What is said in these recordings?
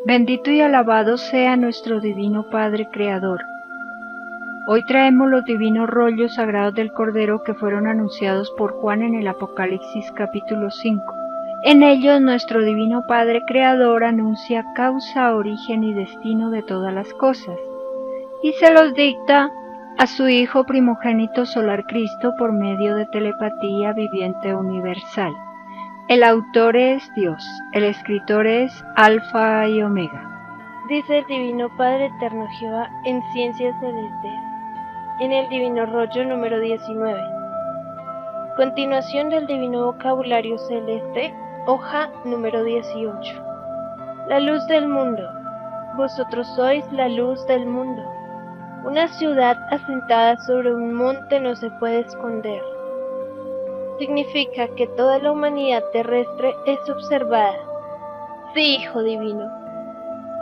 Bendito y alabado sea nuestro Divino Padre Creador. Hoy traemos los divinos rollos sagrados del Cordero que fueron anunciados por Juan en el Apocalipsis capítulo 5. En ellos nuestro Divino Padre Creador anuncia causa, origen y destino de todas las cosas, y se los dicta a su Hijo primogénito solar Cristo por medio de telepatía viviente universal. El autor es Dios, el escritor es Alfa y Omega. Dice el Divino Padre Eterno Jehová en Ciencias Celestes, en el Divino Rollo número 19. Continuación del Divino Vocabulario Celeste, hoja número 18. La luz del mundo. Vosotros sois la luz del mundo. Una ciudad asentada sobre un monte no se puede esconder. Significa que toda la humanidad terrestre es observada. Sí, Hijo Divino.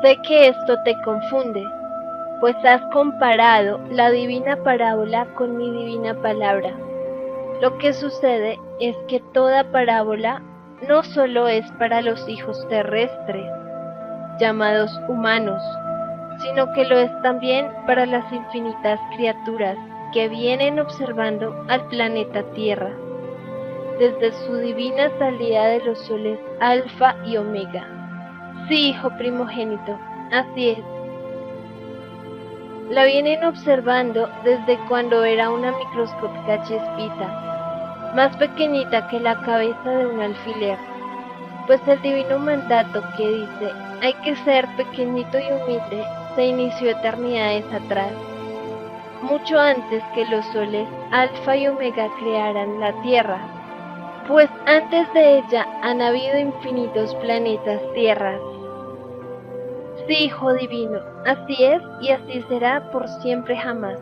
Sé que esto te confunde, pues has comparado la divina parábola con mi divina palabra. Lo que sucede es que toda parábola no solo es para los hijos terrestres, llamados humanos, sino que lo es también para las infinitas criaturas que vienen observando al planeta Tierra, desde su divina salida de los soles Alfa y Omega. Sí, hijo primogénito, así es. La vienen observando desde cuando era una microscópica chispita, más pequeñita que la cabeza de un alfiler, pues el divino mandato que dice hay que ser pequeñito y humilde se inició eternidades atrás, mucho antes que los soles Alfa y Omega crearan la Tierra, pues antes de ella han habido infinitos planetas tierras. Sí, Hijo Divino, así es y así será por siempre jamás.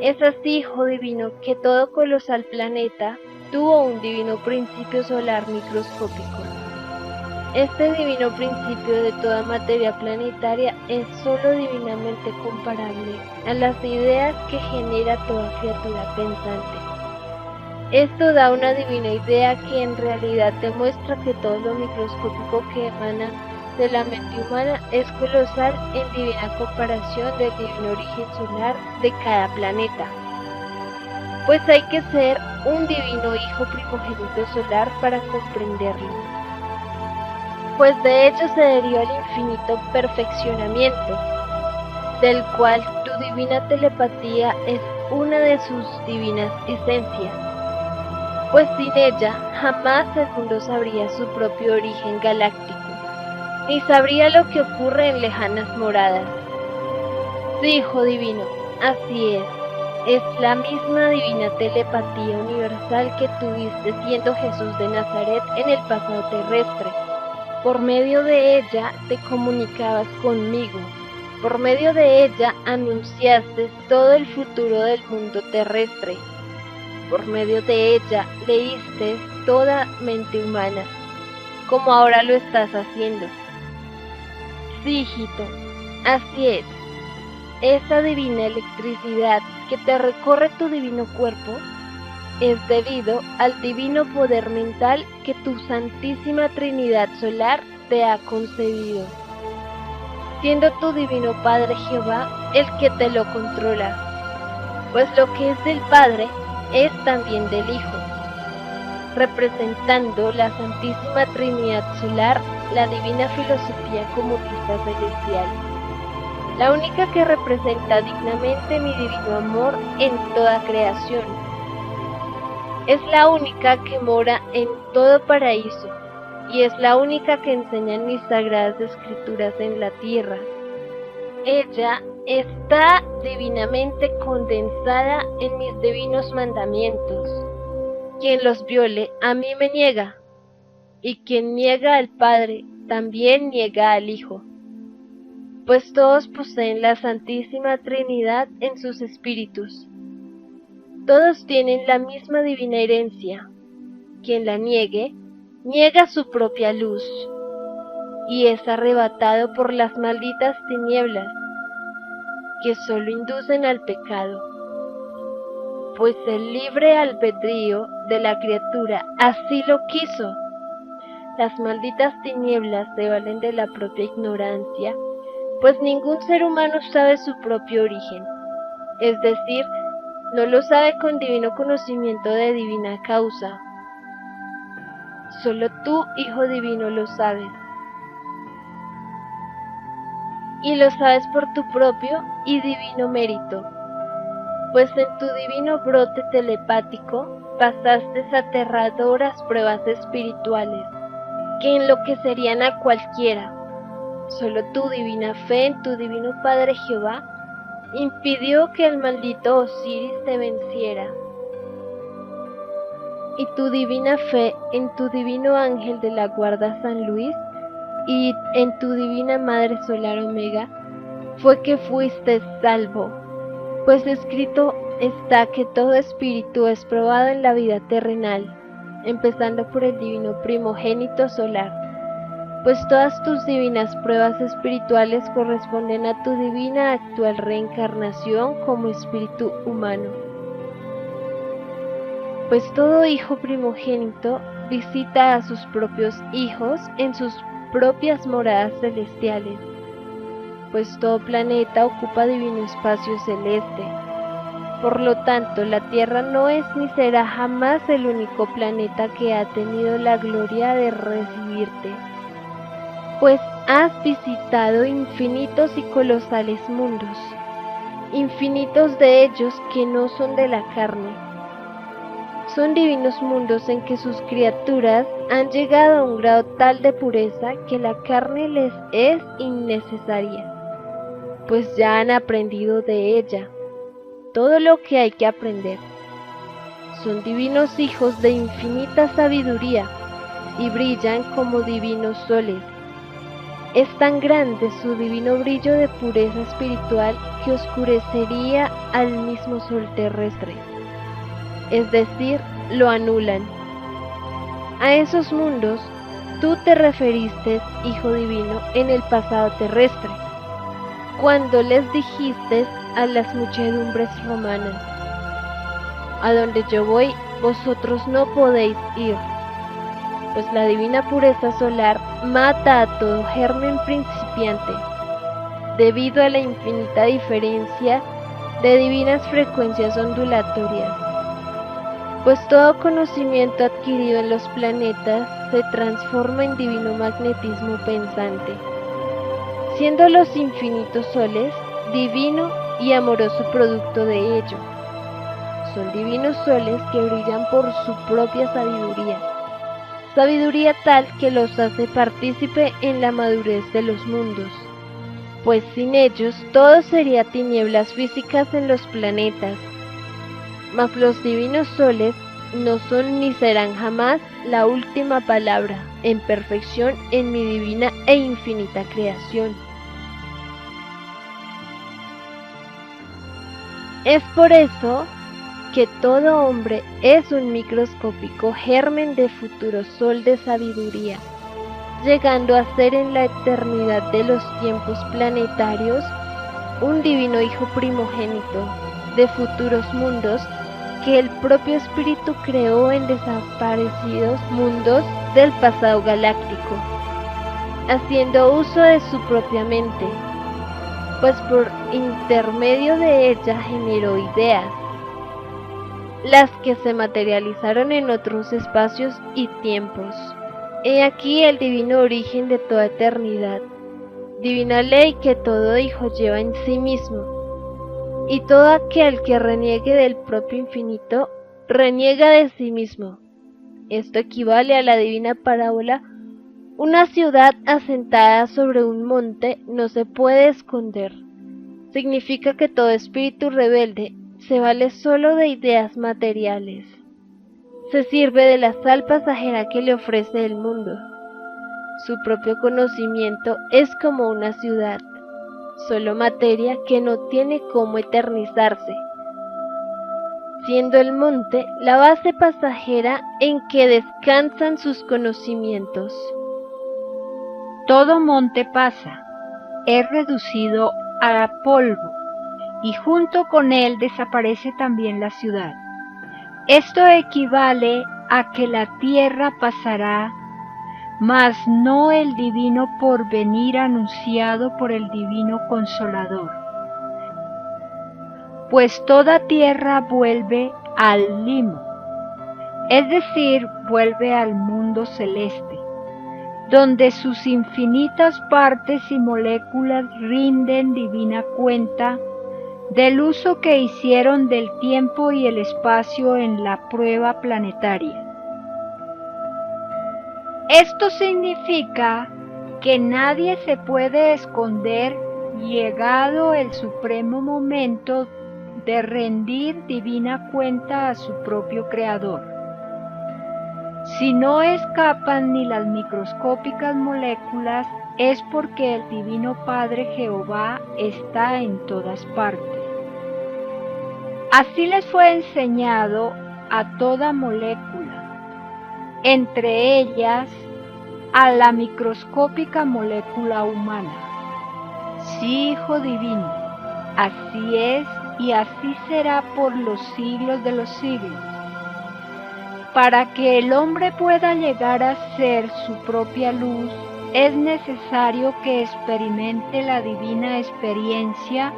Es así, Hijo Divino, que todo colosal planeta tuvo un divino principio solar microscópico. Este divino principio de toda materia planetaria es sólo divinamente comparable a las ideas que genera toda criatura pensante. Esto da una divina idea que en realidad demuestra que todo lo microscópico que emana de la mente humana es colosal en divina comparación del divino origen solar de cada planeta. Pues hay que ser un divino hijo primogénito solar para comprenderlo. Pues de ello se deriva el infinito perfeccionamiento, del cual tu divina telepatía es una de sus divinas esencias. Pues sin ella jamás el mundo sabría su propio origen galáctico, ni sabría lo que ocurre en lejanas moradas. Sí, Hijo Divino, así es la misma divina telepatía universal que tuviste siendo Jesús de Nazaret en el pasado terrestre. Por medio de ella te comunicabas conmigo, por medio de ella anunciaste todo el futuro del mundo terrestre. Por medio de ella leíste toda mente humana, como ahora lo estás haciendo. Sí, hijito, así es. Esa divina electricidad que te recorre tu divino cuerpo es debido al divino poder mental que tu Santísima Trinidad Solar te ha concebido, siendo tu divino Padre Jehová el que te lo controla, pues lo que es del Padre es también del Hijo, representando la Santísima Trinidad Solar, la divina filosofía comunista celestial, la única que representa dignamente mi divino amor en toda creación. Es la única que mora en todo paraíso, y es la única que enseña mis sagradas escrituras en la tierra. Ella está divinamente condensada en mis divinos mandamientos. Quien los viole a mí me niega, y quien niega al Padre también niega al Hijo, pues todos poseen la Santísima Trinidad en sus espíritus. Todos tienen la misma divina herencia. Quien la niegue, niega su propia luz, y es arrebatado por las malditas tinieblas, que solo inducen al pecado. Pues el libre albedrío de la criatura así lo quiso. Las malditas tinieblas se valen de la propia ignorancia, pues ningún ser humano sabe su propio origen, es decir, no lo sabe con divino conocimiento de divina causa. Solo tú, Hijo Divino, lo sabes. Y lo sabes por tu propio y divino mérito, pues en tu divino brote telepático pasaste aterradoras pruebas espirituales que enloquecerían a cualquiera. Solo tu divina fe en tu divino Padre Jehová impidió que el maldito Osiris te venciera. Y tu divina fe en tu divino ángel de la guarda San Luis y en tu divina Madre Solar Omega fue que fuiste salvo, pues escrito está que todo espíritu es probado en la vida terrenal, empezando por el divino primogénito solar, pues todas tus divinas pruebas espirituales corresponden a tu divina actual reencarnación como espíritu humano. Pues todo hijo primogénito visita a sus propios hijos en sus propias moradas celestiales, pues todo planeta ocupa divino espacio celeste. Por lo tanto, la Tierra no es ni será jamás el único planeta que ha tenido la gloria de recibirte, pues has visitado infinitos y colosales mundos, infinitos de ellos que no son de la carne. Son divinos mundos en que sus criaturas han llegado a un grado tal de pureza que la carne les es innecesaria, pues ya han aprendido de ella todo lo que hay que aprender. Son divinos hijos de infinita sabiduría y brillan como divinos soles. Es tan grande su divino brillo de pureza espiritual que oscurecería al mismo sol terrestre, es decir, lo anulan. A esos mundos tú te referiste, Hijo Divino, en el pasado terrestre, cuando les dijiste a las muchedumbres romanas: a donde yo voy, vosotros no podéis ir, pues la divina pureza solar mata a todo germen principiante, debido a la infinita diferencia de divinas frecuencias ondulatorias, pues todo conocimiento adquirido en los planetas se transforma en divino magnetismo pensante, siendo los infinitos soles divino y amoroso producto de ello. Son divinos soles que brillan por su propia sabiduría tal que los hace partícipe en la madurez de los mundos, pues sin ellos todo sería tinieblas físicas en los planetas. Mas los divinos soles no son ni serán jamás la última palabra en perfección en mi divina e infinita creación. Es por eso que todo hombre es un microscópico germen de futuro sol de sabiduría, llegando a ser en la eternidad de los tiempos planetarios un divino hijo primogénito de futuros mundos que el propio espíritu creó en desaparecidos mundos del pasado galáctico, haciendo uso de su propia mente, pues por intermedio de ella generó ideas, las que se materializaron en otros espacios y tiempos. He aquí el divino origen de toda eternidad, divina ley que todo hijo lleva en sí mismo, y todo aquel que reniegue del propio infinito, reniega de sí mismo. Esto equivale a la divina parábola: una ciudad asentada sobre un monte no se puede esconder. Significa que todo espíritu rebelde se vale solo de ideas materiales. Se sirve de la sal pasajera que le ofrece el mundo. Su propio conocimiento es como una ciudad, solo materia que no tiene cómo eternizarse, siendo el monte la base pasajera en que descansan sus conocimientos. Todo monte pasa, es reducido a polvo, y junto con él desaparece también la ciudad. Esto equivale a que la tierra pasará mas no el divino porvenir anunciado por el divino Consolador. Pues toda tierra vuelve al limo, es decir, vuelve al mundo celeste, donde sus infinitas partes y moléculas rinden divina cuenta del uso que hicieron del tiempo y el espacio en la prueba planetaria. Esto significa que nadie se puede esconder llegado el supremo momento de rendir divina cuenta a su propio Creador. Si no escapan ni las microscópicas moléculas, es porque el Divino Padre Jehová está en todas partes. Así les fue enseñado a toda molécula, entre ellas a la microscópica molécula humana. Sí, Hijo Divino, así es y así será por los siglos de los siglos. Para que el hombre pueda llegar a ser su propia luz, es necesario que experimente la divina experiencia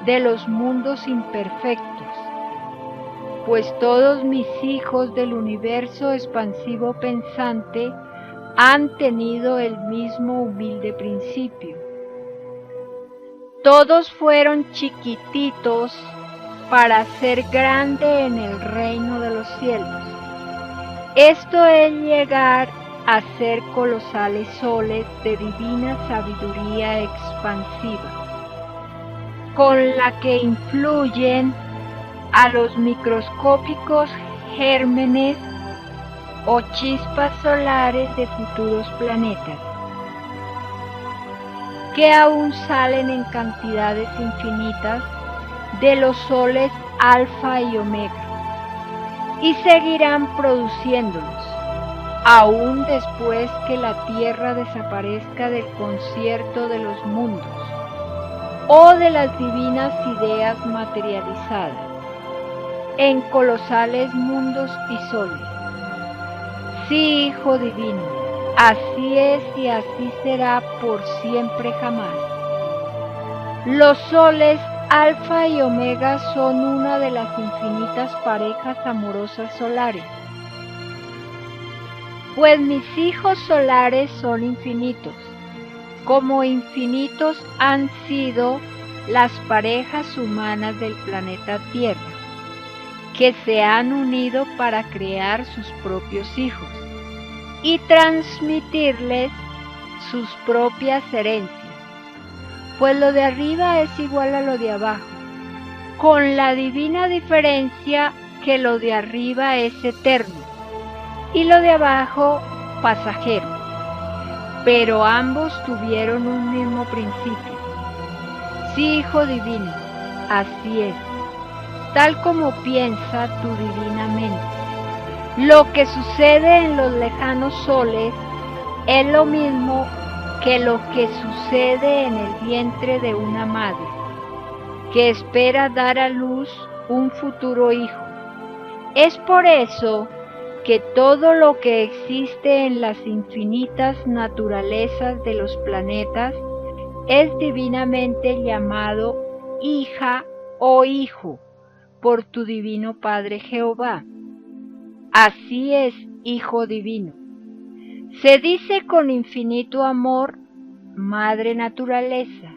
de los mundos imperfectos, pues todos mis hijos del universo expansivo pensante han tenido el mismo humilde principio. Todos fueron chiquititos para ser grande en el reino de los cielos. Esto es llegar a ser colosales soles de divina sabiduría expansiva, con la que influyen a los microscópicos gérmenes o chispas solares de futuros planetas, que aún salen en cantidades infinitas de los soles alfa y omega, y seguirán produciéndolos, aún después que la Tierra desaparezca del concierto de los mundos, o de las divinas ideas materializadas, en colosales mundos y soles. Sí, Hijo Divino, así es y así será por siempre jamás. Los soles Alfa y Omega son una de las infinitas parejas amorosas solares, pues mis hijos solares son infinitos, como infinitos han sido las parejas humanas del planeta Tierra, que se han unido para crear sus propios hijos y transmitirles sus propias herencias, pues lo de arriba es igual a lo de abajo, con la divina diferencia que lo de arriba es eterno y lo de abajo pasajero, pero ambos tuvieron un mismo principio. Sí, Hijo Divino, así es, tal como piensa tu divina mente. Lo que sucede en los lejanos soles es lo mismo que lo que sucede en el vientre de una madre, que espera dar a luz un futuro hijo. Es por eso que todo lo que existe en las infinitas naturalezas de los planetas es divinamente llamado hija o hijo por tu divino Padre Jehová. Así es, Hijo Divino. Se dice con infinito amor, Madre Naturaleza,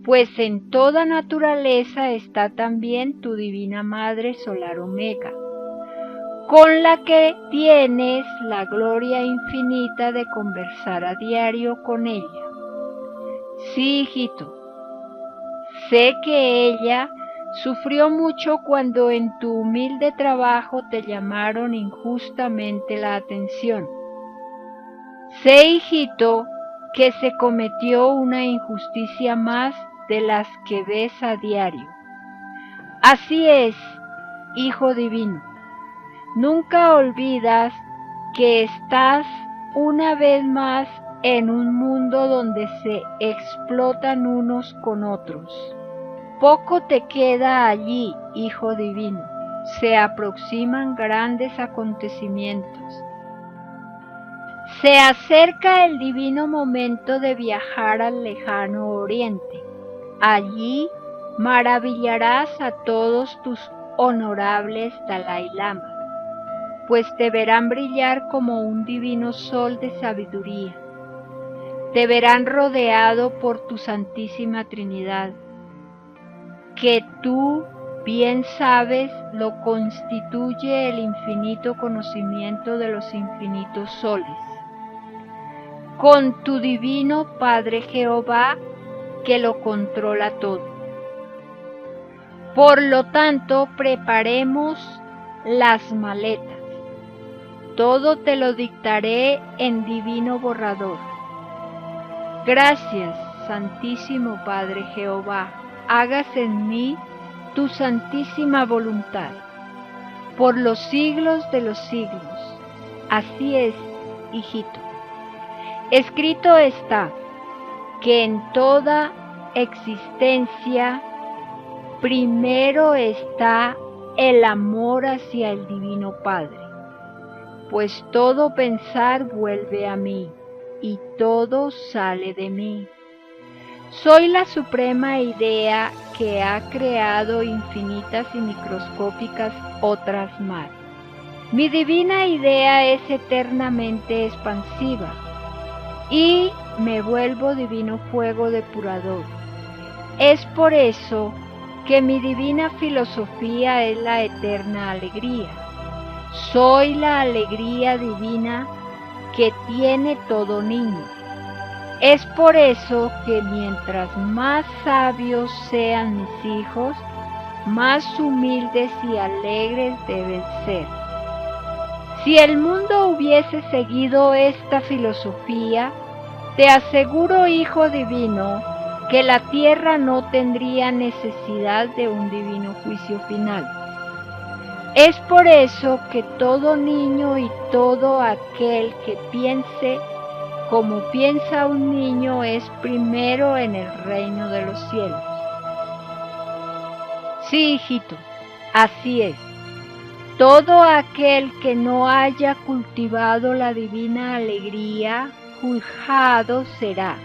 pues en toda naturaleza está también tu divina Madre Solar Omega, con la que tienes la gloria infinita de conversar a diario con ella. Sí, hijito, sé que ella sufrió mucho cuando en tu humilde trabajo te llamaron injustamente la atención. Sé, hijito, que se cometió una injusticia más de las que ves a diario. Así es, Hijo Divino. Nunca olvidas que estás una vez más en un mundo donde se explotan unos con otros. Poco te queda allí, Hijo Divino. Se aproximan grandes acontecimientos. Se acerca el divino momento de viajar al lejano oriente. Allí maravillarás a todos tus honorables Dalai Lama, pues te verán brillar como un divino sol de sabiduría. Te verán rodeado por tu Santísima Trinidad, que tú bien sabes lo constituye el infinito conocimiento de los infinitos soles. Con tu divino Padre Jehová, que lo controla todo. Por lo tanto, preparemos las maletas. Todo te lo dictaré en divino borrador. Gracias, Santísimo Padre Jehová, hágase en mí tu santísima voluntad, por los siglos de los siglos. Así es, hijito. Escrito está que en toda existencia primero está el amor hacia el Divino Padre, pues todo pensar vuelve a mí y todo sale de mí. Soy la suprema idea que ha creado infinitas y microscópicas otras más. Mi divina idea es eternamente expansiva y me vuelvo divino fuego depurador. Es por eso que mi divina filosofía es la eterna alegría. Soy la alegría divina que tiene todo niño. Es por eso que mientras más sabios sean mis hijos, más humildes y alegres deben ser. Si el mundo hubiese seguido esta filosofía, te aseguro, hijo divino, que la tierra no tendría necesidad de un divino juicio final. Es por eso que todo niño y todo aquel que piense como piensa un niño es primero en el reino de los cielos. Sí, hijito, así es. Todo aquel que no haya cultivado la divina alegría, juzgado será,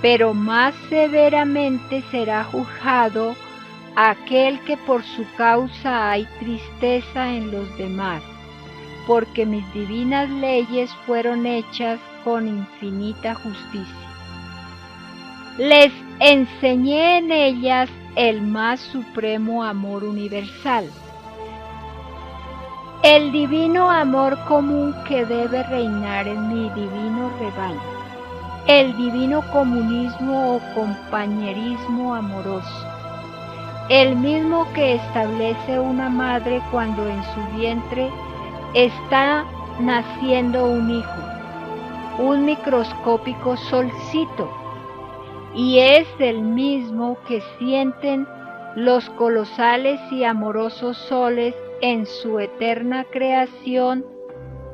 pero más severamente será juzgado aquel que por su causa hay tristeza en los demás, porque mis divinas leyes fueron hechas con infinita justicia. Les enseñé en ellas el más supremo amor universal, el divino amor común que debe reinar en mi divino rebaño, el divino comunismo o compañerismo amoroso, el mismo que establece una madre cuando en su vientre está naciendo un hijo, un microscópico solcito, y es el mismo que sienten los colosales y amorosos soles en su eterna creación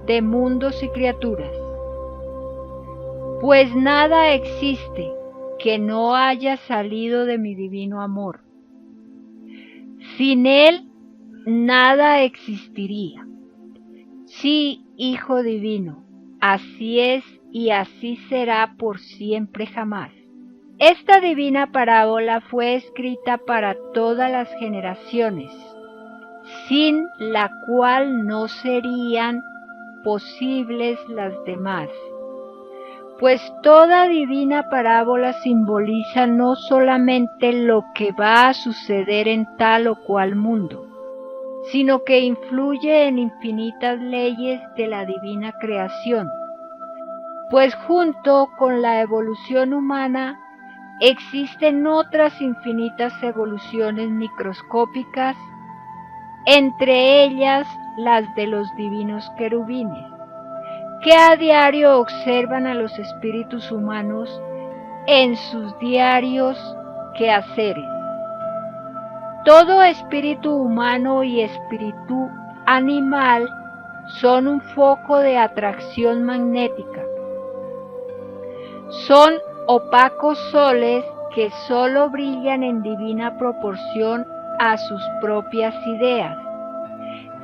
de mundos y criaturas. Pues nada existe que no haya salido de mi divino amor. Sin él, nada existiría. Sí, Hijo Divino, así es y así será por siempre jamás. Esta divina parábola fue escrita para todas las generaciones, sin la cual no serían posibles las demás, pues toda divina parábola simboliza no solamente lo que va a suceder en tal o cual mundo, sino que influye en infinitas leyes de la divina creación, pues junto con la evolución humana existen otras infinitas evoluciones microscópicas, entre ellas las de los divinos querubines, que a diario observan a los espíritus humanos en sus diarios quehaceres. Todo espíritu humano y espíritu animal son un foco de atracción magnética. Son opacos soles que solo brillan en divina proporción a sus propias ideas,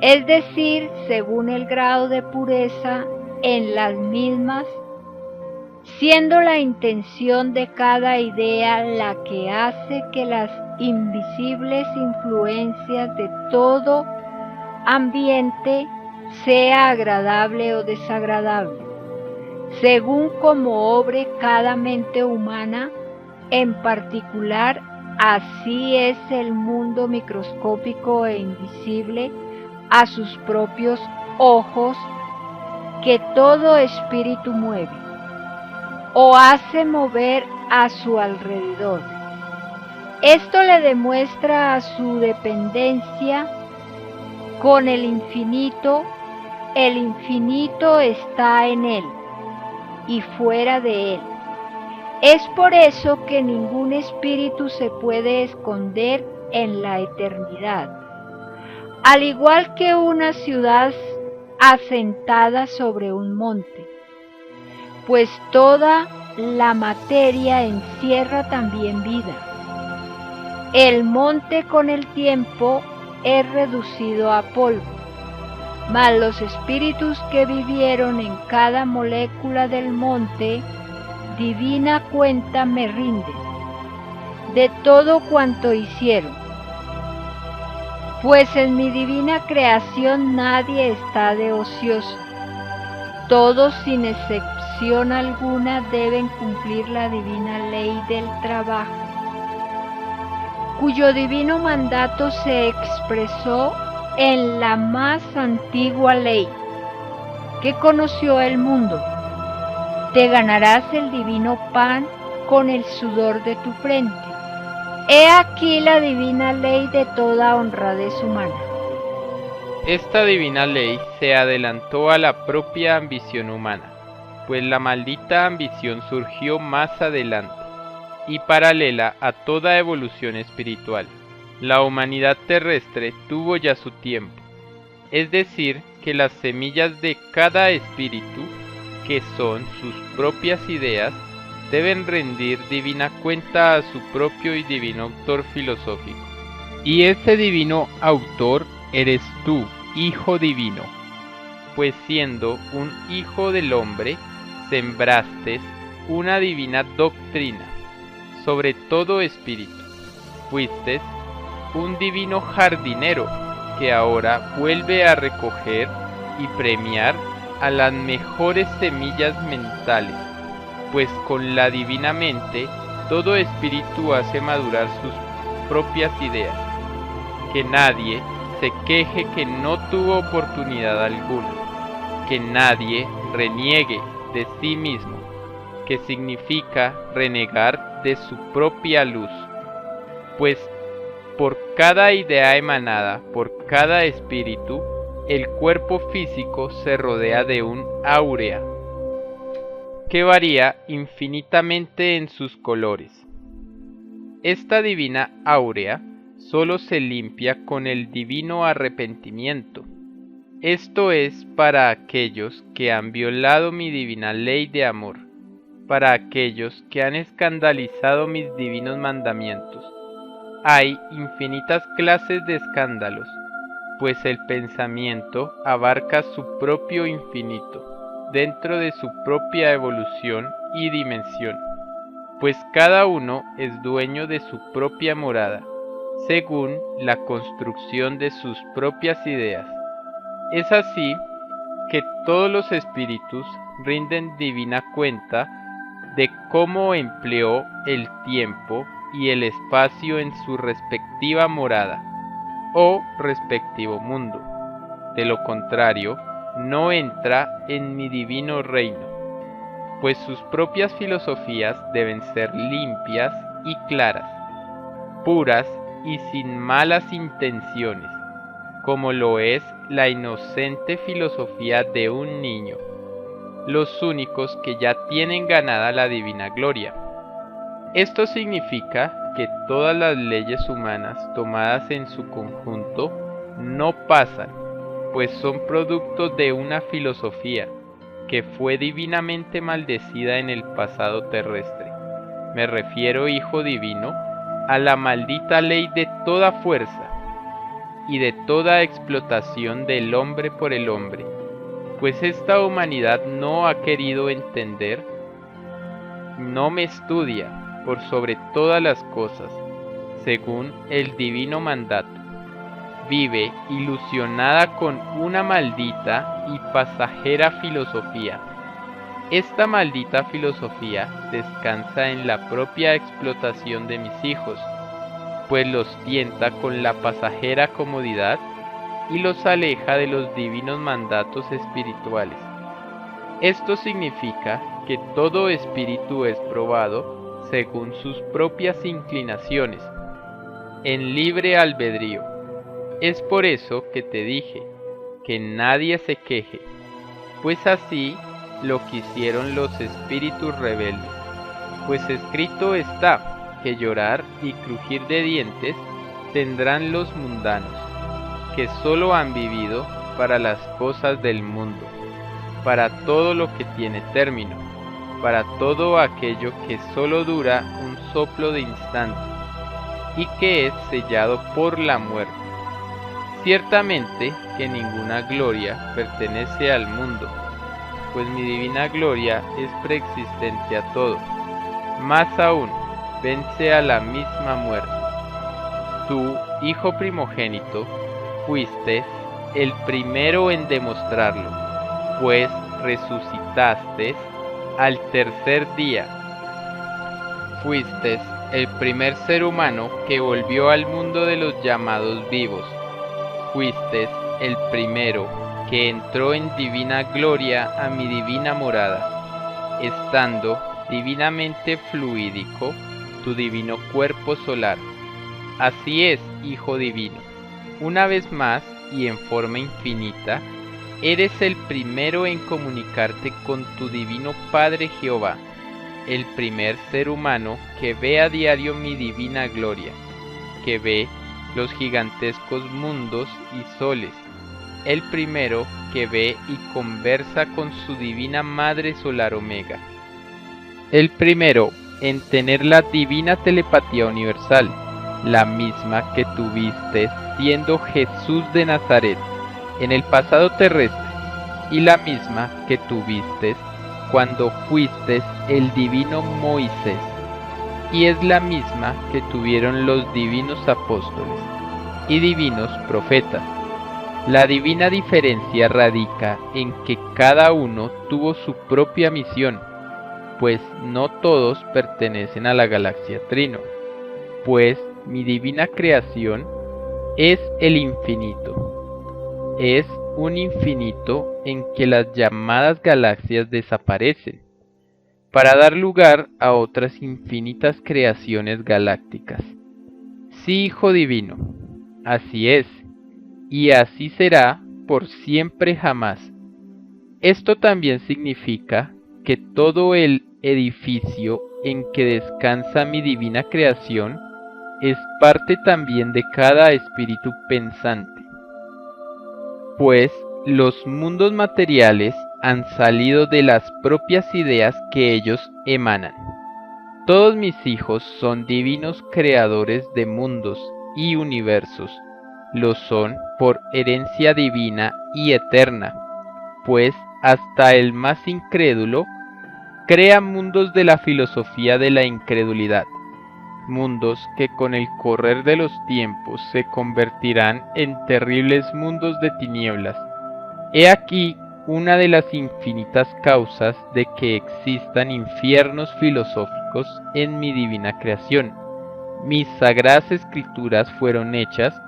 es decir, según el grado de pureza en las mismas, siendo la intención de cada idea la que hace que las invisibles influencias de todo ambiente sea agradable o desagradable, según como obre cada mente humana en particular. Así es el mundo microscópico e invisible a sus propios ojos, que todo espíritu mueve o hace mover a su alrededor. Esto le demuestra su dependencia con el infinito está en él y fuera de él. Es por eso que ningún espíritu se puede esconder en la eternidad, al igual que una ciudad asentada sobre un monte, pues toda la materia encierra también vida. El monte con el tiempo es reducido a polvo, mas los espíritus que vivieron en cada molécula del monte, divina cuenta me rinden de todo cuanto hicieron, pues en mi divina creación nadie está de ocioso. Todos sin excepción alguna deben cumplir la divina ley del trabajo, cuyo divino mandato se expresó en la más antigua ley que conoció el mundo. Te ganarás el divino pan con el sudor de tu frente. He aquí la divina ley de toda honradez humana. Esta divina ley se adelantó a la propia ambición humana, pues la maldita ambición surgió más adelante y paralela a toda evolución espiritual. La humanidad terrestre tuvo ya su tiempo, es decir, que las semillas de cada espíritu, que son sus propias ideas, deben rendir divina cuenta a su propio y divino autor filosófico. Y ese divino autor eres tú, Hijo Divino, pues siendo un hijo del hombre, sembraste una divina doctrina sobre todo espíritu. Fuiste un divino jardinero que ahora vuelve a recoger y premiar a las mejores semillas mentales, pues con la divina mente todo espíritu hace madurar sus propias ideas. Que nadie se queje que no tuvo oportunidad alguna, que nadie reniegue de sí mismo, que significa renegar de su propia luz, pues por cada idea emanada por cada espíritu, el cuerpo físico se rodea de un áurea que varía infinitamente en sus colores. Esta divina áurea solo se limpia con el divino arrepentimiento. Esto es para aquellos que han violado mi divina ley de amor, para aquellos que han escandalizado mis divinos mandamientos. Hay infinitas clases de escándalos, pues el pensamiento abarca su propio infinito, dentro de su propia evolución y dimensión, pues cada uno es dueño de su propia morada, según la construcción de sus propias ideas. Es así que todos los espíritus rinden divina cuenta de cómo empleó el tiempo y el espacio en su respectiva morada o respectivo mundo. De lo contrario, no entra en mi divino reino, pues sus propias filosofías deben ser limpias y claras, puras y sin malas intenciones, como lo es la inocente filosofía de un niño, los únicos que ya tienen ganada la divina gloria. Esto significa que todas las leyes humanas tomadas en su conjunto no pasan, pues son productos de una filosofía que fue divinamente maldecida en el pasado terrestre. Me refiero, Hijo Divino, a la maldita ley de toda fuerza y de toda explotación del hombre por el hombre, pues esta humanidad no ha querido entender, no me estudia por sobre todas las cosas, según el divino mandato. Vive ilusionada con una maldita y pasajera filosofía. Esta maldita filosofía descansa en la propia explotación de mis hijos, pues los tienta con la pasajera comodidad y los aleja de los divinos mandatos espirituales. Esto significa que todo espíritu es probado según sus propias inclinaciones, en libre albedrío. Es por eso que te dije que nadie se queje, pues así lo quisieron los espíritus rebeldes. Pues escrito está que llorar y crujir de dientes tendrán los mundanos, que solo han vivido para las cosas del mundo, para todo lo que tiene término, para todo aquello que solo dura un soplo de instante, y que es sellado por la muerte. Ciertamente que ninguna gloria pertenece al mundo, pues mi divina gloria es preexistente a todo. Más aún, vence a la misma muerte. Tú, hijo primogénito, fuiste el primero en demostrarlo, pues resucitaste al tercer día. Fuiste el primer ser humano que volvió al mundo de los llamados vivos. Fuiste el primero que entró en divina gloria a mi divina morada, estando divinamente fluídico tu divino cuerpo solar. Así es, Hijo Divino. Una vez más y en forma infinita, eres el primero en comunicarte con tu divino Padre Jehová, el primer ser humano que ve a diario mi divina gloria, que ve los gigantescos mundos y soles, el primero que ve y conversa con su divina Madre Solar Omega, el primero en tener la divina telepatía universal, la misma que tuviste siendo Jesús de Nazaret en el pasado terrestre, y la misma que tuviste cuando fuiste el divino Moisés, y es la misma que tuvieron los divinos apóstoles y divinos profetas. La divina diferencia radica en que cada uno tuvo su propia misión, pues no todos pertenecen a la galaxia Trino, pues mi divina creación es el infinito. Es un infinito en que las llamadas galaxias desaparecen, para dar lugar a otras infinitas creaciones galácticas. Sí, Hijo Divino, así es, y así será por siempre jamás. Esto también significa que todo el edificio en que descansa mi divina creación es parte también de cada espíritu pensante, pues los mundos materiales han salido de las propias ideas que ellos emanan. Todos mis hijos son divinos creadores de mundos y universos. Lo son por herencia divina y eterna, pues hasta el más incrédulo crea mundos de la filosofía de la incredulidad, mundos que con el correr de los tiempos se convertirán en terribles mundos de tinieblas. He aquí una de las infinitas causas de que existan infiernos filosóficos en mi divina creación. Mis sagradas escrituras fueron hechas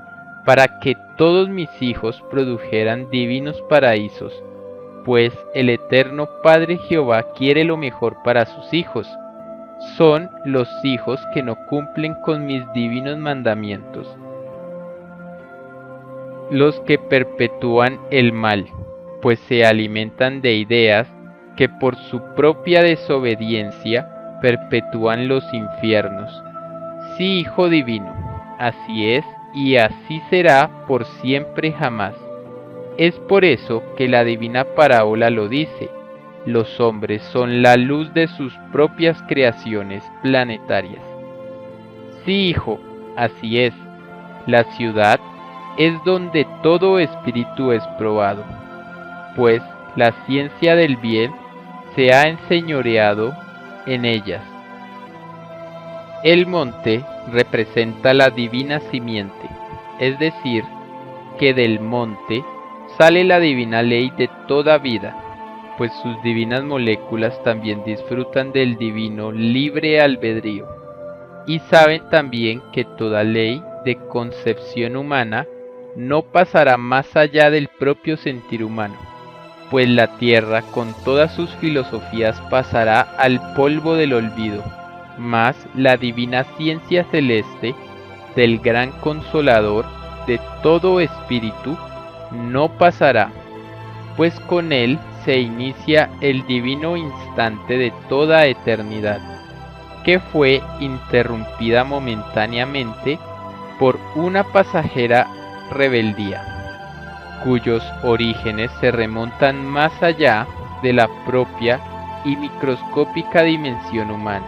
para que todos mis hijos produjeran divinos paraísos, pues el eterno Padre Jehová quiere lo mejor para sus hijos. Son los hijos que no cumplen con mis divinos mandamientos, los que perpetúan el mal, pues se alimentan de ideas que por su propia desobediencia perpetúan los infiernos. Sí, Hijo Divino, así es y así será por siempre jamás. Es por eso que la divina parábola lo dice: los hombres son la luz de sus propias creaciones planetarias. Sí, hijo, así es. La ciudad es donde todo espíritu es probado, pues la ciencia del bien se ha enseñoreado en ellas. El monte representa la divina simiente, es decir, que del monte sale la divina ley de toda vida, pues sus divinas moléculas también disfrutan del divino libre albedrío, y saben también que toda ley de concepción humana no pasará más allá del propio sentir humano, pues la tierra con todas sus filosofías pasará al polvo del olvido, mas la divina ciencia celeste del gran consolador de todo espíritu no pasará, pues con él se inicia el divino instante de toda eternidad, que fue interrumpida momentáneamente por una pasajera rebeldía, cuyos orígenes se remontan más allá de la propia y microscópica dimensión humana.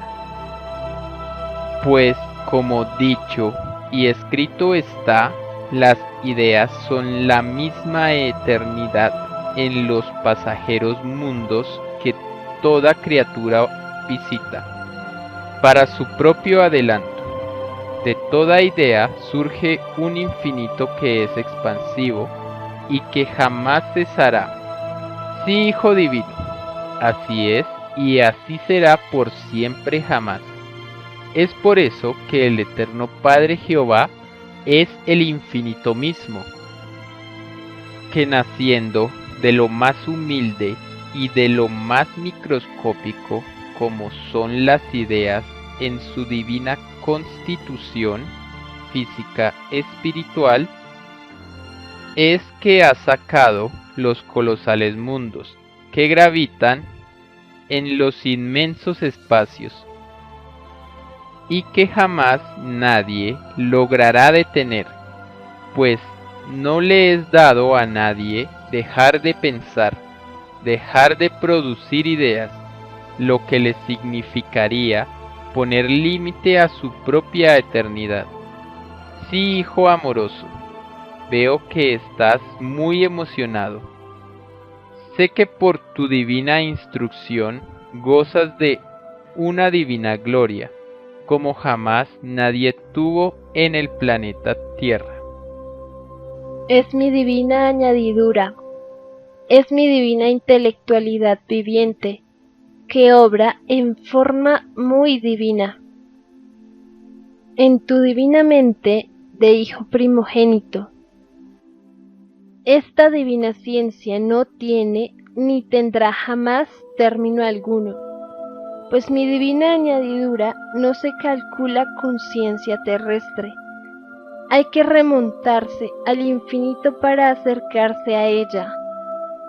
Pues, como dicho y escrito está, las ideas son la misma eternidad en los pasajeros mundos que toda criatura visita, para su propio adelanto. De toda idea surge un infinito que es expansivo y que jamás cesará. Sí, Hijo Divino, así es y así será por siempre jamás. Es por eso que el Eterno Padre Jehová es el infinito mismo, que naciendo de lo más humilde y de lo más microscópico como son las ideas en su divina constitución física espiritual, es que ha sacado los colosales mundos que gravitan en los inmensos espacios y que jamás nadie logrará detener, pues no le es dado a nadie dejar de pensar, dejar de producir ideas, lo que le significaría poner límite a su propia eternidad. Sí, hijo amoroso, veo que estás muy emocionado. Sé que por tu divina instrucción gozas de una divina gloria, como jamás nadie tuvo en el planeta Tierra. Es mi divina añadidura, es mi divina intelectualidad viviente, que obra en forma muy divina. En tu divina mente de hijo primogénito, esta divina ciencia no tiene ni tendrá jamás término alguno, pues mi divina añadidura no se calcula con ciencia terrestre. Hay que remontarse al infinito para acercarse a ella.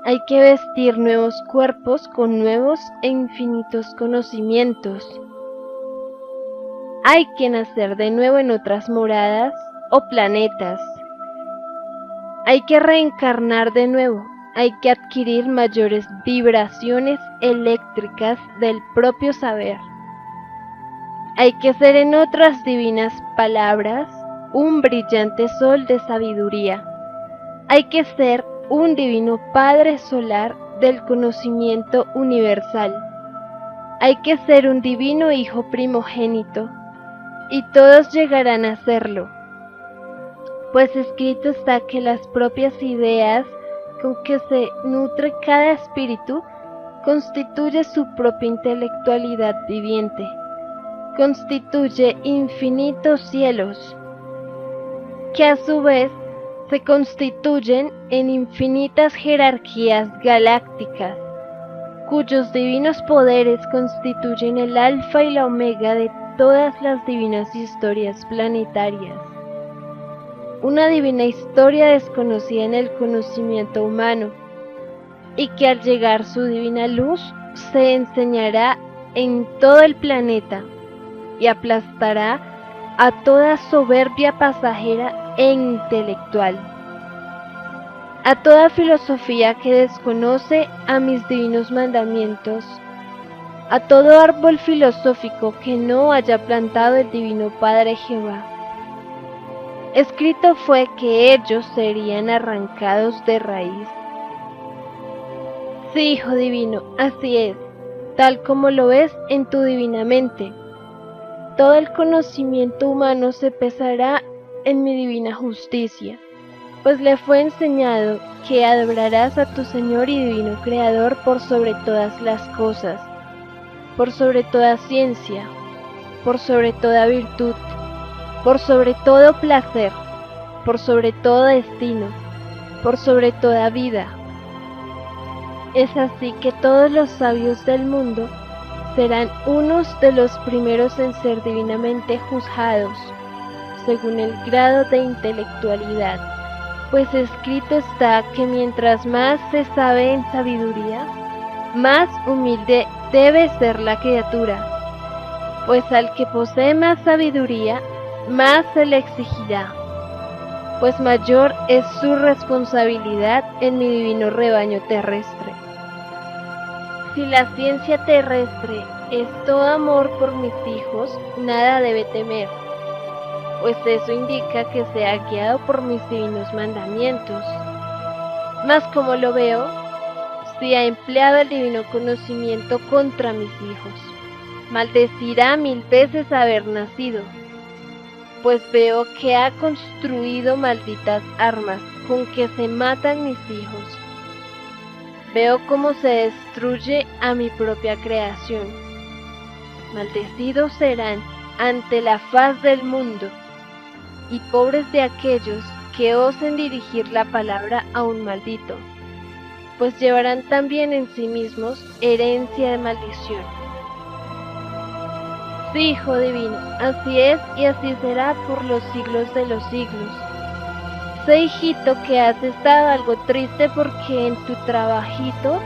Hay que vestir nuevos cuerpos con nuevos e infinitos conocimientos. Hay que nacer de nuevo en otras moradas o planetas. Hay que reencarnar de nuevo. Hay que adquirir mayores vibraciones eléctricas del propio saber. Hay que ser, en otras divinas palabras, un brillante sol de sabiduría. Hay que ser un divino Padre solar del conocimiento universal. Hay que ser un divino Hijo primogénito, y todos llegarán a serlo, pues escrito está que las propias ideas con que se nutre cada espíritu constituye su propia intelectualidad viviente, constituye infinitos cielos, que a su vez se constituyen en infinitas jerarquías galácticas, cuyos divinos poderes constituyen el alfa y la omega de todas las divinas historias planetarias. Una divina historia desconocida en el conocimiento humano, y que al llegar su divina luz se enseñará en todo el planeta y aplastará a toda soberbia pasajera e intelectual, a toda filosofía que desconoce a mis divinos mandamientos, a todo árbol filosófico que no haya plantado el divino Padre Jehová. Escrito fue que ellos serían arrancados de raíz. Sí, Hijo Divino, así es, tal como lo ves en tu divina mente. Todo el conocimiento humano se pesará en mi divina justicia, pues le fue enseñado que adorarás a tu Señor y Divino Creador por sobre todas las cosas, por sobre toda ciencia, por sobre toda virtud, por sobre todo placer, por sobre todo destino, por sobre toda vida. Es así que todos los sabios del mundo serán unos de los primeros en ser divinamente juzgados, según el grado de intelectualidad, pues escrito está que mientras más se sabe en sabiduría, más humilde debe ser la criatura, pues al que posee más sabiduría, más se le exigirá, pues mayor es su responsabilidad en mi divino rebaño terrestre. Si la ciencia terrestre es todo amor por mis hijos, nada debe temer, pues eso indica que se ha guiado por mis divinos mandamientos. Mas como lo veo, si ha empleado el divino conocimiento contra mis hijos, maldecirá 1000 veces haber nacido, pues veo que ha construido malditas armas con que se matan mis hijos. Veo cómo se destruye a mi propia creación. Maldecidos serán ante la faz del mundo, y pobres de aquellos que osen dirigir la palabra a un maldito, pues llevarán también en sí mismos herencia de maldición. Sí, Hijo Divino, así es y así será por los siglos de los siglos. Sé, hijito, que has estado algo triste porque en tu trabajito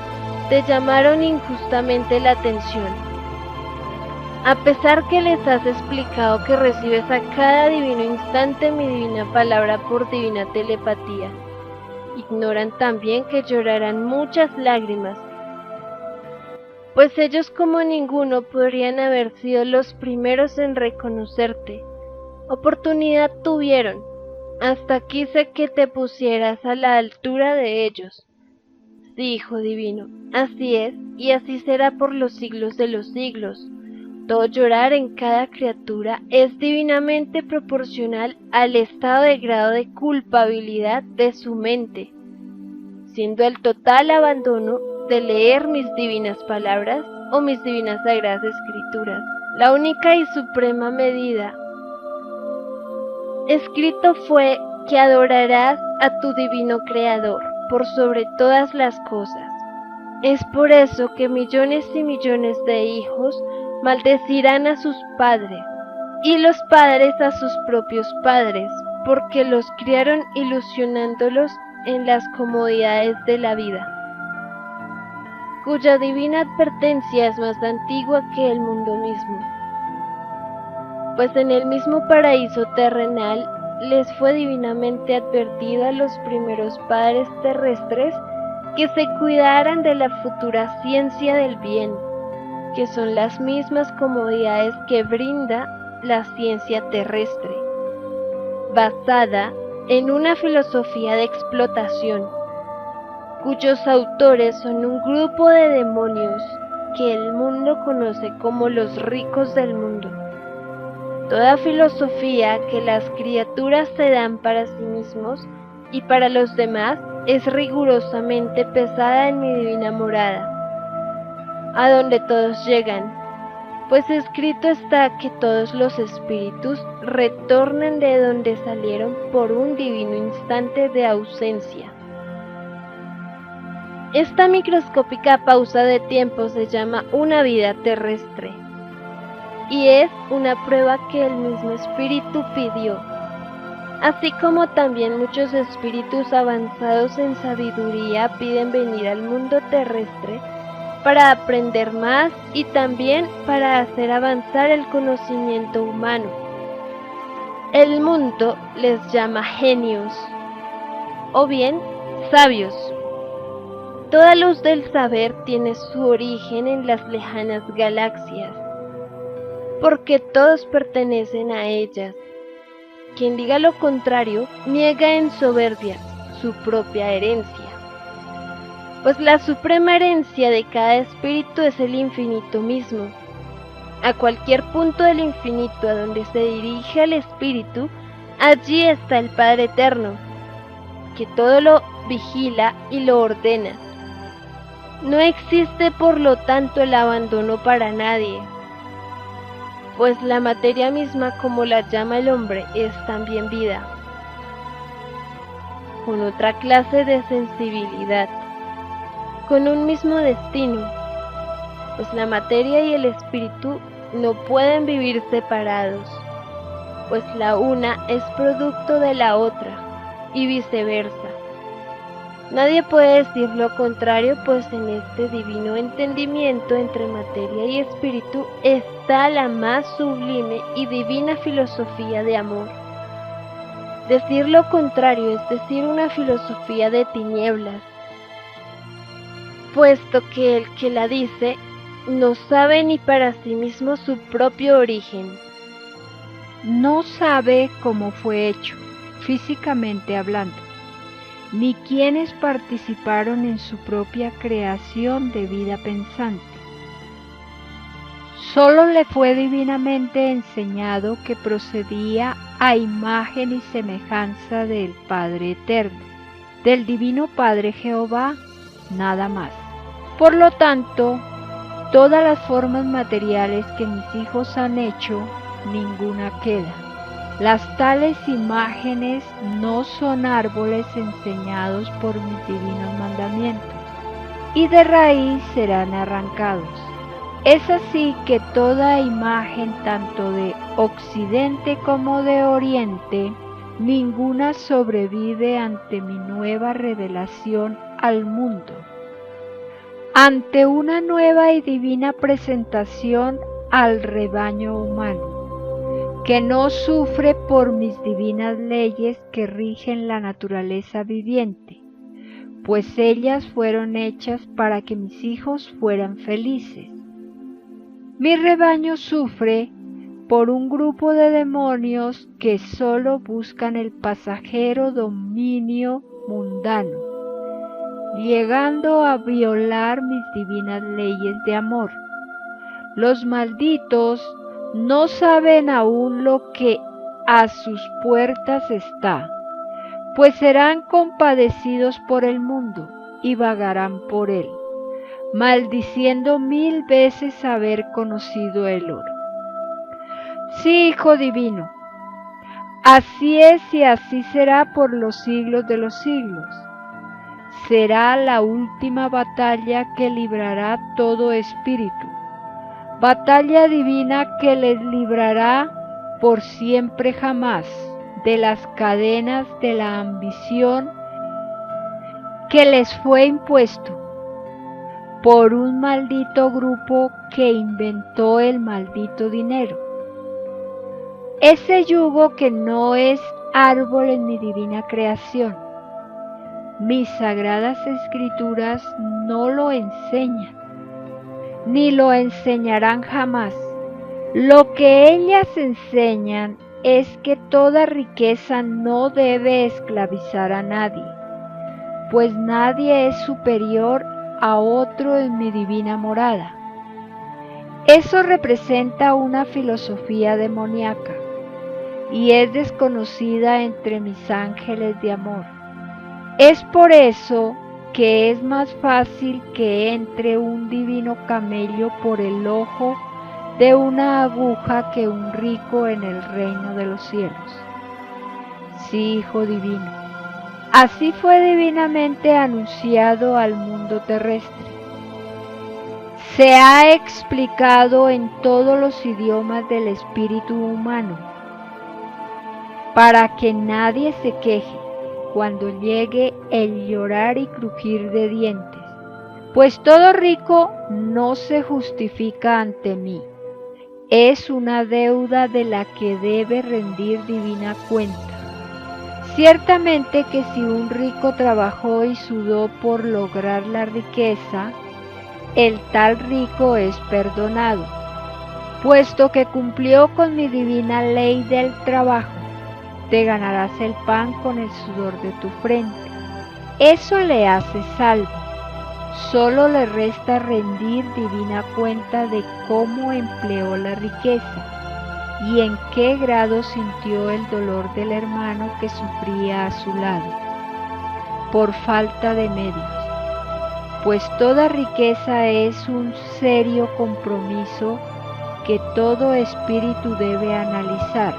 te llamaron injustamente la atención. A pesar que les has explicado que recibes a cada divino instante mi divina palabra por divina telepatía, ignoran también que llorarán muchas lágrimas, pues ellos como ninguno podrían haber sido los primeros en reconocerte. Oportunidad tuvieron, hasta quise que te pusieras a la altura de ellos. Sí, Hijo Divino, así es y así será por los siglos de los siglos. Todo llorar en cada criatura es divinamente proporcional al estado de grado de culpabilidad de su mente, siendo el total abandono de leer mis divinas palabras o mis divinas sagradas escrituras la única y suprema medida. Escrito fue que adorarás a tu divino Creador por sobre todas las cosas. Es por eso que millones y millones de hijos maldecirán a sus padres, y los padres a sus propios padres, porque los criaron ilusionándolos en las comodidades de la vida, cuya divina advertencia es más antigua que el mundo mismo. Pues en el mismo paraíso terrenal les fue divinamente advertido a los primeros padres terrestres que se cuidaran de la futura ciencia del bien, que son las mismas comodidades que brinda la ciencia terrestre, basada en una filosofía de explotación, cuyos autores son un grupo de demonios que el mundo conoce como los ricos del mundo. Toda filosofía que las criaturas se dan para sí mismos y para los demás es rigurosamente pesada en mi divina morada, a donde todos llegan, pues escrito está que todos los espíritus retornan de donde salieron por un divino instante de ausencia. Esta microscópica pausa de tiempo se llama una vida terrestre, y es una prueba que el mismo espíritu pidió, así como también muchos espíritus avanzados en sabiduría piden venir al mundo terrestre para aprender más y también para hacer avanzar el conocimiento humano. El mundo les llama genios, o bien sabios. Toda luz del saber tiene su origen en las lejanas galaxias, porque todos pertenecen a ellas. Quien diga lo contrario, niega en soberbia su propia herencia. pues la suprema herencia de cada espíritu es el infinito mismo. A cualquier punto del infinito a donde se dirige el espíritu, allí está el Padre Eterno, que todo lo vigila y lo ordena. No existe por lo tanto el abandono para nadie, pues la materia misma, como la llama el hombre, es también vida, con otra clase de sensibilidad, con un mismo destino, pues la materia y el espíritu no pueden vivir separados, pues la una es producto de la otra y viceversa. Nadie puede decir lo contrario, pues en este divino entendimiento entre materia y espíritu está la más sublime y divina filosofía de amor. Decir lo contrario es decir una filosofía de tinieblas, puesto que el que la dice no sabe ni para sí mismo su propio origen. No sabe cómo fue hecho, físicamente hablando, ni quienes participaron en su propia creación de vida pensante. Solo le fue divinamente enseñado que procedía a imagen y semejanza del Padre Eterno, del Divino Padre Jehová, nada más. Por lo tanto, todas las formas materiales que mis hijos han hecho, ninguna queda. Las tales imágenes no son árboles enseñados por mis divinos mandamientos, y de raíz serán arrancados. Es así que toda imagen, tanto de Occidente como de Oriente, ninguna sobrevive ante mi nueva revelación al mundo, ante una nueva y divina presentación al rebaño humano, que no sufre por mis divinas leyes que rigen la naturaleza viviente, pues ellas fueron hechas para que mis hijos fueran felices. Mi rebaño sufre por un grupo de demonios que solo buscan el pasajero dominio mundano, llegando a violar mis divinas leyes de amor. Los malditos no saben aún lo que a sus puertas está, pues serán compadecidos por el mundo y vagarán por él, maldiciendo 1000 veces haber conocido el oro. Sí, Hijo Divino, así es y así será por los siglos de los siglos. Será la última batalla que librará todo espíritu, batalla divina que les librará por siempre jamás de las cadenas de la ambición que les fue impuesto por un maldito grupo que inventó el maldito dinero. Ese yugo que no es árbol en mi divina creación. Mis sagradas escrituras no lo enseñan, ni lo enseñarán jamás. Lo que ellas enseñan es que toda riqueza no debe esclavizar a nadie, pues nadie es superior a otro en mi divina morada. Eso representa una filosofía demoníaca y es desconocida entre mis ángeles de amor. Es por eso que es más fácil que entre un divino camello por el ojo de una aguja que un rico en el reino de los cielos. Sí, Hijo Divino, así fue divinamente anunciado al mundo terrestre. Se ha explicado en todos los idiomas del espíritu humano, para que nadie se queje cuando llegue el llorar y crujir de dientes, pues todo rico no se justifica ante mí. Es una deuda de la que debe rendir divina cuenta. Ciertamente que si un rico trabajó y sudó por lograr la riqueza, el tal rico es perdonado, puesto que cumplió con mi divina ley del trabajo. Te ganarás el pan con el sudor de tu frente. Eso le hace salvo. solo le resta rendir divina cuenta de cómo empleó la riqueza y en qué grado sintió el dolor del hermano que sufría a su lado, por falta de medios, pues toda riqueza es un serio compromiso que todo espíritu debe analizar,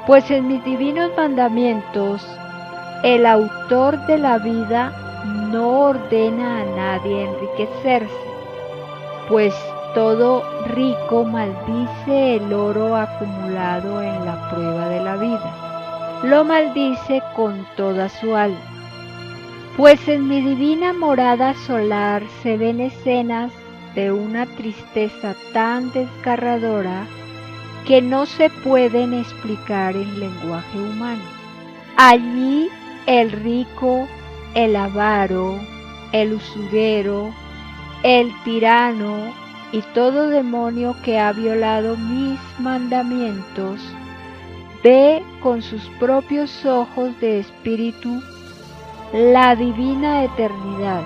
pues en mis divinos mandamientos el autor de la vida no ordena a nadie enriquecerse, pues todo rico maldice el oro acumulado en la prueba de la vida, lo maldice con toda su alma. Pues en mi divina morada solar se ven escenas de una tristeza tan desgarradora que no se pueden explicar en lenguaje humano. Allí el rico, el avaro, el usurero, el tirano y todo demonio que ha violado mis mandamientos ve con sus propios ojos de espíritu la divina eternidad,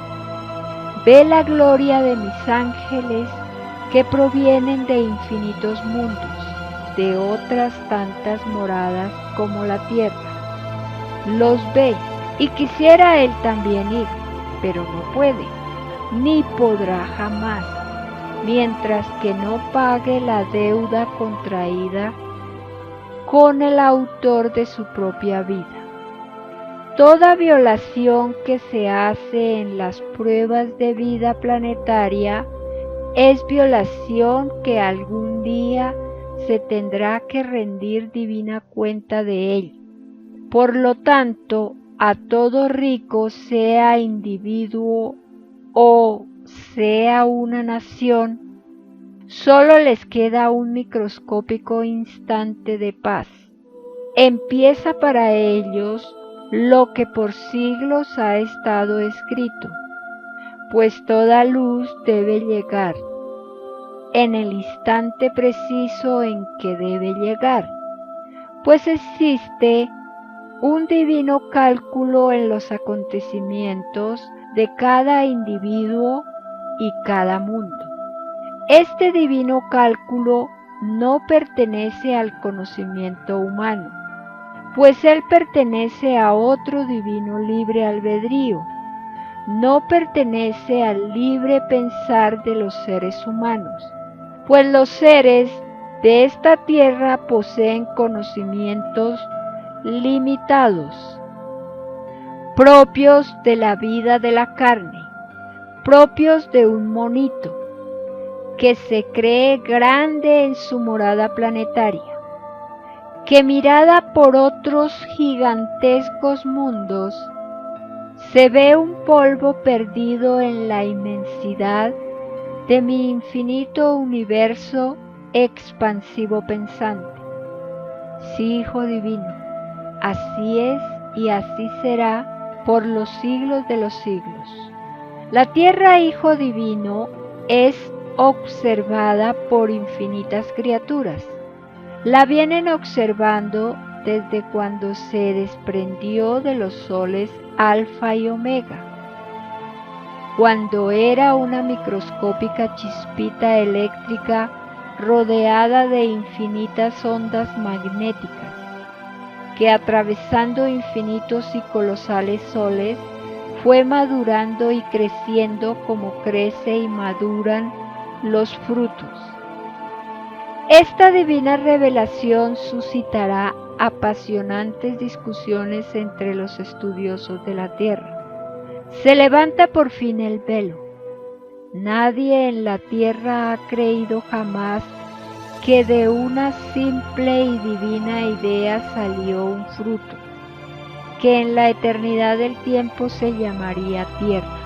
ve la gloria de mis ángeles que provienen de infinitos mundos, de otras tantas moradas como la tierra. Los ve y quisiera él también ir, pero no puede, ni podrá jamás, mientras que no pague la deuda contraída con el autor de su propia vida. Toda violación que se hace en las pruebas de vida planetaria es violación que algún día se tendrá que rendir divina cuenta de él. Por lo tanto, a todo rico, sea individuo o sea una nación, solo les queda un microscópico instante de paz. Empieza para ellos lo que por siglos ha estado escrito, pues toda luz debe llegar en el instante preciso en que debe llegar, pues existe un divino cálculo en los acontecimientos de cada individuo y cada mundo. Este divino cálculo no pertenece al conocimiento humano, pues él pertenece a otro divino libre albedrío, no pertenece al libre pensar de los seres humanos, pues los seres de esta tierra poseen conocimientos limitados, propios de la vida de la carne, propios de un monito, que se cree grande en su morada planetaria, que mirada por otros gigantescos mundos, se ve un polvo perdido en la inmensidad de mi infinito universo expansivo pensante. Sí, Hijo Divino, así es y así será por los siglos de los siglos. La tierra, Hijo Divino, es observada por infinitas criaturas. La vienen observando desde cuando se desprendió de los soles Alfa y Omega, cuando era una microscópica chispita eléctrica rodeada de infinitas ondas magnéticas, que atravesando infinitos y colosales soles, fue madurando y creciendo como crece y maduran los frutos. Esta divina revelación suscitará apasionantes discusiones entre los estudiosos de la tierra. Se levanta por fin el velo. Nadie en la tierra ha creído jamás que de una simple y divina idea salió un fruto, que en la eternidad del tiempo se llamaría tierra.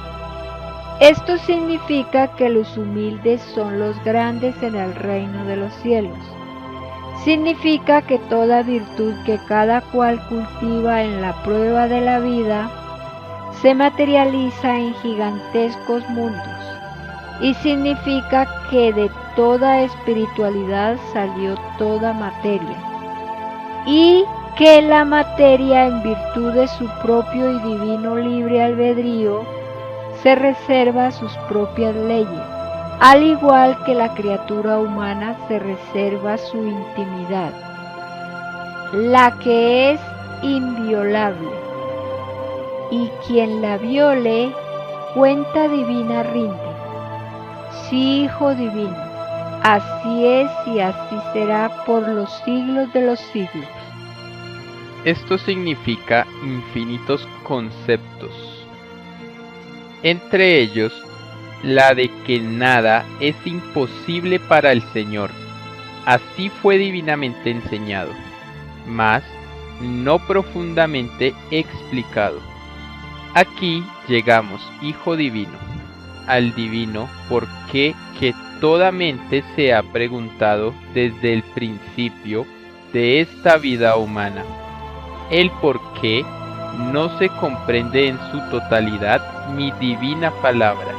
Esto significa que los humildes son los grandes en el reino de los cielos. Significa que toda virtud que cada cual cultiva en la prueba de la vida se materializa en gigantescos mundos. Y significa que de toda espiritualidad salió toda materia. Y que la materia, en virtud de su propio y divino libre albedrío, se reserva sus propias leyes, al igual que la criatura humana se reserva su intimidad, la que es inviolable, y quien la viole, cuenta divina rinde. Sí, Hijo Divino, así es y así será por los siglos de los siglos. Esto significa infinitos conceptos, entre ellos la de que nada es imposible para el Señor. Así fue divinamente enseñado, mas no profundamente explicado. Aquí llegamos, Hijo Divino, al divino por qué que toda mente se ha preguntado desde el principio de esta vida humana. El por qué no se comprende en su totalidad mi divina palabra,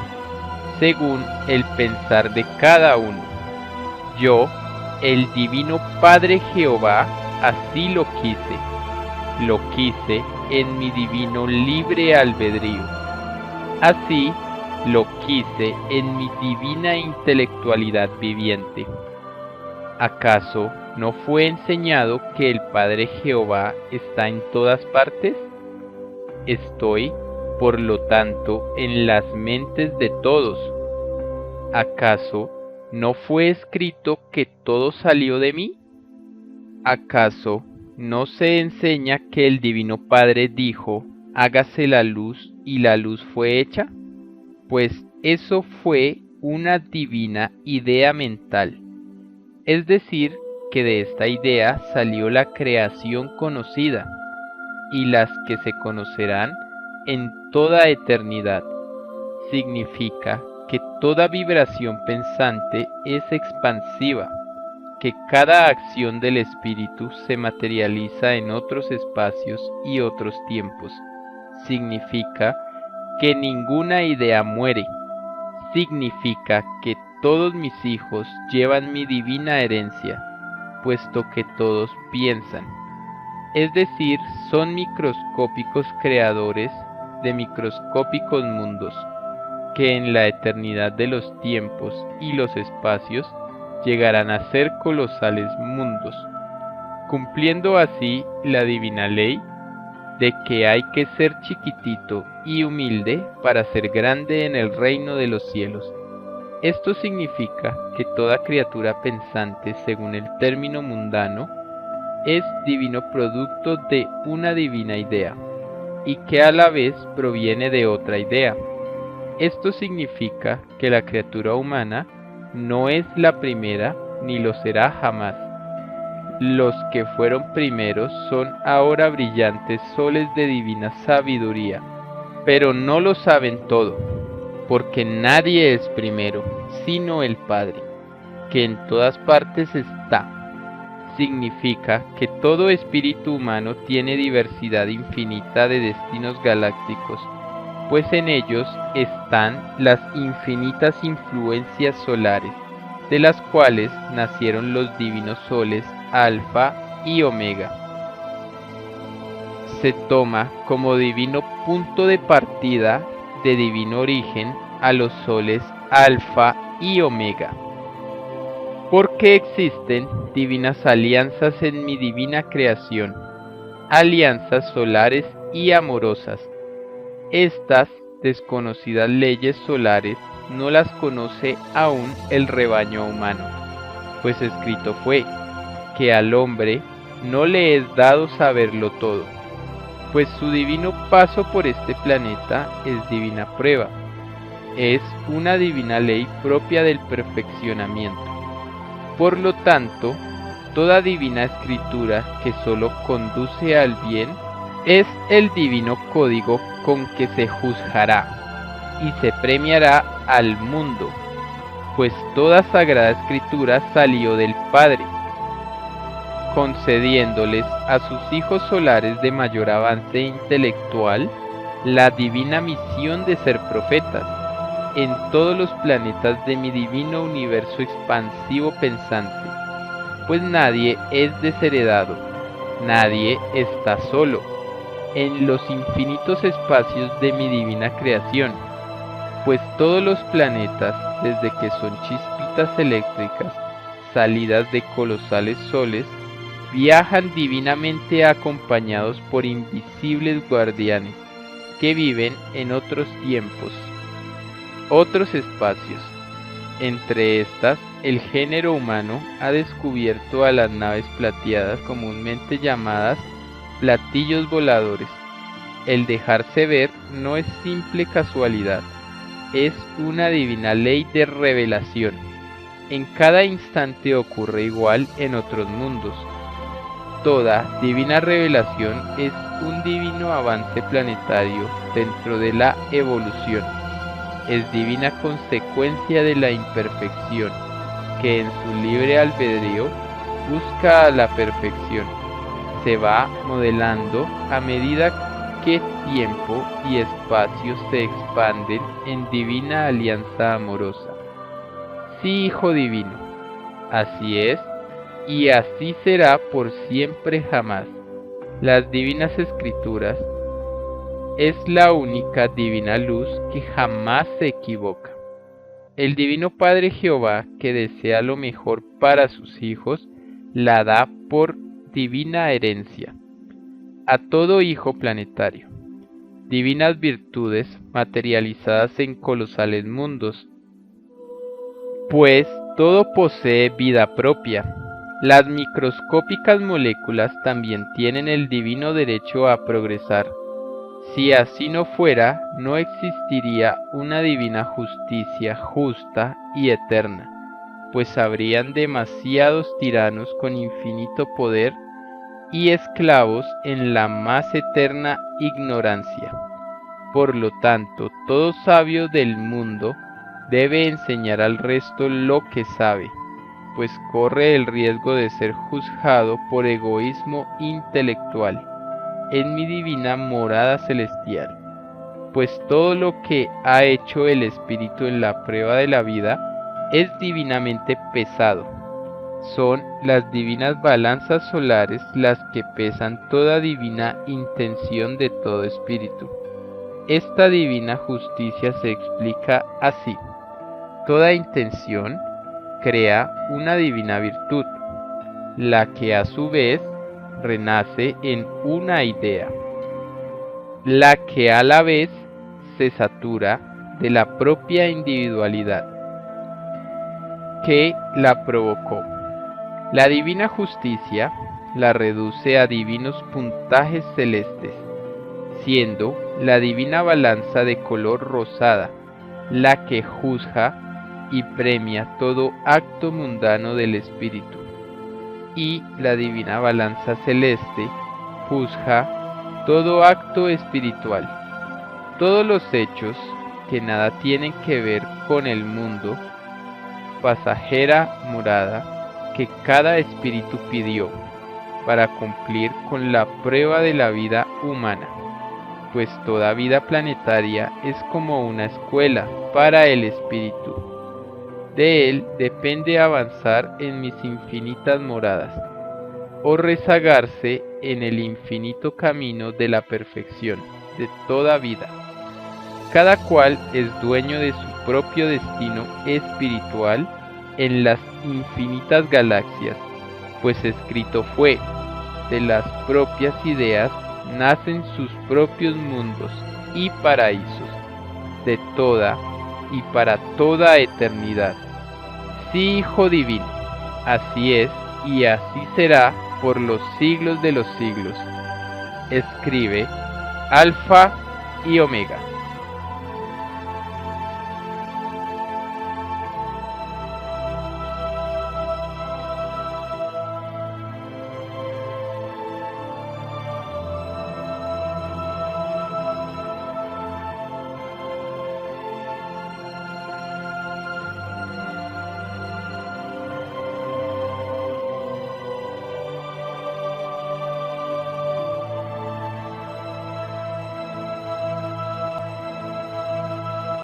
según el pensar de cada uno. Yo, el divino Padre Jehová, así lo quise en mi divino libre albedrío. Así lo quise en mi divina intelectualidad viviente. ¿Acaso no fue enseñado que el Padre Jehová está en todas partes? Estoy, por lo tanto, en las mentes de todos. ¿Acaso no fue escrito que todo salió de mí? ¿Acaso no se enseña que el Divino Padre dijo, hágase la luz, y la luz fue hecha? Pues eso fue una divina idea mental. Es decir, que de esta idea salió la creación conocida, y las que se conocerán en toda eternidad. Significa que toda vibración pensante es expansiva, que cada acción del espíritu se materializa en otros espacios y otros tiempos. Significa que ninguna idea muere. Significa que todos mis hijos llevan mi divina herencia, puesto que todos piensan. Es decir, son microscópicos creadores de microscópicos mundos, que en la eternidad de los tiempos y los espacios llegarán a ser colosales mundos, cumpliendo así la divina ley de que hay que ser chiquitito y humilde para ser grande en el reino de los cielos. Esto significa que toda criatura pensante, según el término mundano, es divino producto de una divina idea, y que a la vez proviene de otra idea. Esto significa que la criatura humana no es la primera ni lo será jamás. Los que fueron primeros son ahora brillantes soles de divina sabiduría, pero no lo saben todo, porque nadie es primero, sino el Padre, que en todas partes está. Significa que todo espíritu humano tiene diversidad infinita de destinos galácticos, pues en ellos están las infinitas influencias solares, de las cuales nacieron los divinos soles Alfa y Omega. Se toma como divino punto de partida de divino origen a los soles Alfa y Omega, porque existen divinas alianzas en mi divina creación, alianzas solares y amorosas. Estas desconocidas leyes solares no las conoce aún el rebaño humano, pues escrito fue que al hombre no le es dado saberlo todo, pues su divino paso por este planeta es divina prueba, es una divina ley propia del perfeccionamiento. Por lo tanto, toda divina escritura que solo conduce al bien es el divino código con que se juzgará y se premiará al mundo, pues toda sagrada escritura salió del Padre, concediéndoles a sus hijos solares de mayor avance intelectual la divina misión de ser profetas en todos los planetas de mi divino universo expansivo pensante, pues nadie es desheredado, nadie está solo en los infinitos espacios de mi divina creación, pues todos los planetas, desde que son chispitas eléctricas, salidas de colosales soles, viajan divinamente acompañados por invisibles guardianes, que viven en otros tiempos, otros espacios. Entre estas, el género humano ha descubierto a las naves plateadas comúnmente llamadas platillos voladores. El dejarse ver no es simple casualidad, es una divina ley de revelación. En cada instante ocurre igual en otros mundos. Toda divina revelación es un divino avance planetario dentro de la evolución. Es divina consecuencia de la imperfección, que en su libre albedrío busca a la perfección. Se va modelando a medida que tiempo y espacio se expanden en divina alianza amorosa. Sí, Hijo Divino, así es, y así será por siempre jamás. Las divinas escrituras es la única divina luz que jamás se equivoca. El Divino Padre Jehová, que desea lo mejor para sus hijos, la da por divina herencia a todo hijo planetario. Divinas virtudes materializadas en colosales mundos, pues todo posee vida propia. Las microscópicas moléculas también tienen el divino derecho a progresar. Si así no fuera, no existiría una divina justicia justa y eterna, pues habrían demasiados tiranos con infinito poder y esclavos en la más eterna ignorancia. Por lo tanto, todo sabio del mundo debe enseñar al resto lo que sabe, pues corre el riesgo de ser juzgado por egoísmo intelectual en mi divina morada celestial, pues todo lo que ha hecho el Espíritu en la prueba de la vida es divinamente pesado. Son las divinas balanzas solares las que pesan toda divina intención de todo espíritu. Esta divina justicia se explica así: toda intención crea una divina virtud, la que a su vez renace en una idea, la que a la vez se satura de la propia individualidad que la provocó. La divina justicia la reduce a divinos puntajes celestes, siendo la divina balanza de color rosada la que juzga y premia todo acto mundano del espíritu, y la divina balanza celeste juzga todo acto espiritual. Todos los hechos que nada tienen que ver con el mundo, pasajera morada que cada espíritu pidió para cumplir con la prueba de la vida humana, pues toda vida planetaria es como una escuela para el espíritu. De él depende avanzar en mis infinitas moradas, o rezagarse en el infinito camino de la perfección de toda vida. Cada cual es dueño de su propio destino espiritual en las infinitas galaxias, pues escrito fue: de las propias ideas nacen sus propios mundos y paraísos, de toda y para toda eternidad. Sí, Hijo Divino, así es y así será por los siglos de los siglos. Escribe Alfa y Omega.